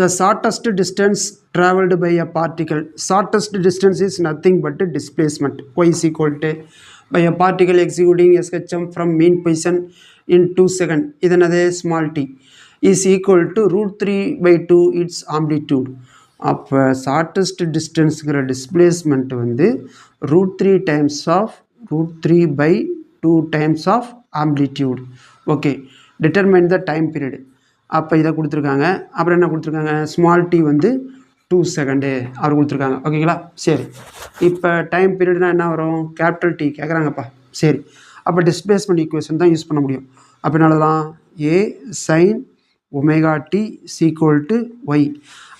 The shortest distance traveled by a particle. Shortest distance is nothing but displacement. Y is equal to by a particle executing SHM from mean position in 2 seconds. Idanade small t is equal to root 3 by 2 its amplitude. அப்போ shortest டிஸ்டன்ஸுங்கிற displacement வந்து root 3 times of root 3 by 2 times of amplitude. Okay, determine the time period. அப்போ இதை கொடுத்துருக்காங்க. அப்புறம் என்ன கொடுத்துருக்காங்க, small D வந்து 2 செகண்டு அவர் கொடுத்துருக்காங்க. ஓகேங்களா, சரி. இப்போ டைம் பீரியட்னா என்ன வரும், கேபிட்டல் டி கேட்குறாங்கப்பா. சரி, அப்போ டிஸ்பிளேஸ்மெண்ட் ஈக்குவேஷன் தான் யூஸ் பண்ண முடியும். அப்போ என்னாலதான் A sine omega T is equal to Y.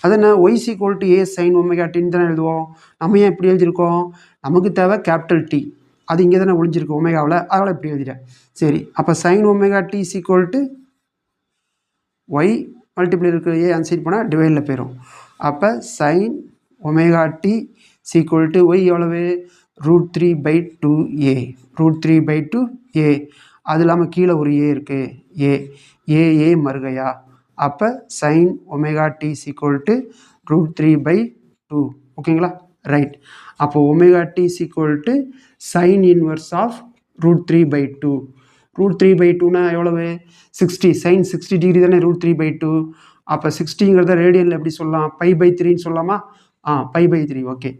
அது என்ன, Y is equal to A sine omega டின்னு தானே எழுதுவோம். நம்ம ஏன் இப்படி எழுதியிருக்கோம், நமக்கு தேவை கேபிட்டல் டி, அது இங்கே தானே ஒழிஞ்சிருக்கு ஒமேகாவில், அதனால் இப்படி எழுதிட்டேன். சரி, அப்போ sine omega T is equal to Y multiply இருக்கிற ஏ அன்சைட் போனால் டிவைடில் போயிடும். அப்போ sine omega T is equal to Y எவ்வளவு, root 3 by 2 A. Root 3 by 2 A. அது இல்லாமல் கீழே ஒரு ஏ இருக்குது, ஏ ஏ ஏ மறுகையா. அப்போ sine omega T is equal to root 3 by 2. ஓகேங்களா, ரைட். அப்போ omega T is equal to sine inverse of root 3 by 2. Root 3 by 2னா எவ்வளவு, 60. சைன் 60 டிகிரி தானே ரூட் 3 பை 2. அப்போ 60ங்கிறத ரேடியனில் எப்படி சொல்லலாம், பை பை 3ன்னு சொல்லலாமா. By by 3. ஓகே,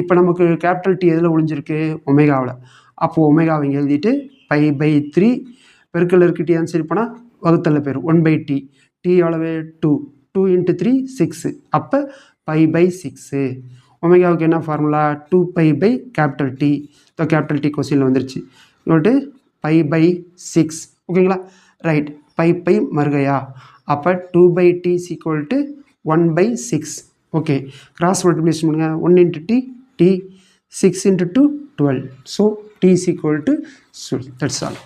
இப்போ நமக்கு கேபிட்டல் டி எதில் ஒழிஞ்சிருக்கு, ஒமேகாவில். அப்போது ஒமேகாவை இங்கே எழுதிட்டு பை பை 3 பெருக்கல் இருக்கு டி ஆன்சர் போனால் வகுத்தலில் போயிடும். 1 பை டி. டி எவ்வளவு, 2. 2 × 3 6. அப்போ பை பை 6. ஒமேகாவுக்கு என்ன formula, 2 pi by capital T. So capital T கொஸ்டினில் வந்துருச்சு. இவ்வளோ பை பை 6. ஓகேங்களா, ரைட். பை பை மறுகையா. அப்போ 2 pi T is equal to 1 by 6. Okay, cross multiplication பண்ணுங்க. 1 × T T, 6 × 2 12. So T is equal to, that's all.